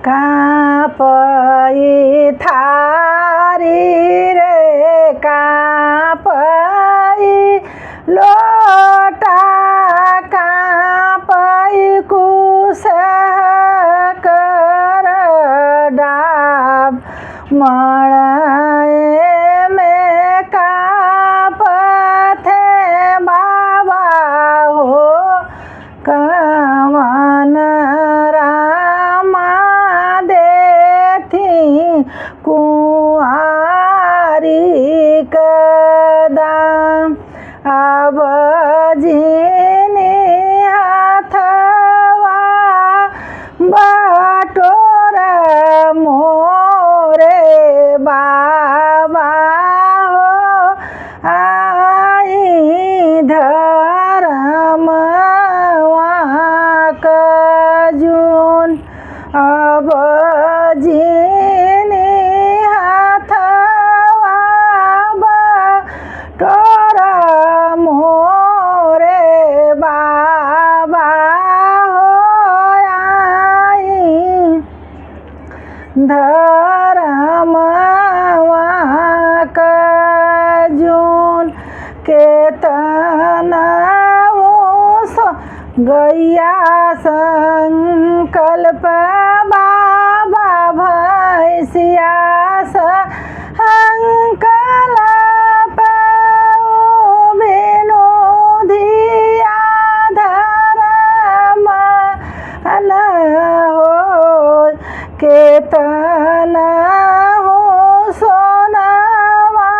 काँपई थारी रे काँपई लोटा काँपई कुश कर डाब मड़ाए में काँपथे बाबा हो कवन रामा देथी कुआरी कदम अब जीनी हथवा बटोर मोरे बाबा हो आई धर्म कजून अब जीनी हथवा बटोर मोरे बाबा हो आई धर्म कजून केतना गैया संकल्प बाबा भैंसिया संकल्प बिनु धिया धर्म न हो केतना हो सोनवा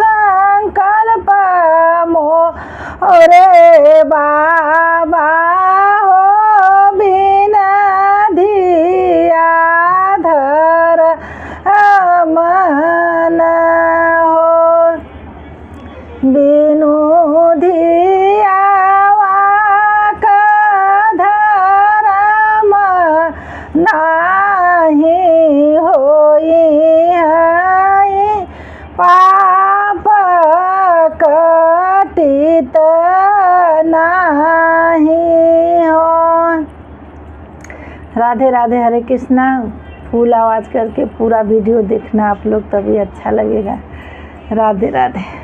संकल्प मोरे बाबा हो बिना धिया धर्म न हो बिनु धिया धर्म नाही होई पाप कटित नाही हो। राधे राधे, हरे कृष्णा। फुल आवाज़ करके पूरा वीडियो देखना आप लोग, तभी अच्छा लगेगा। राधे राधे।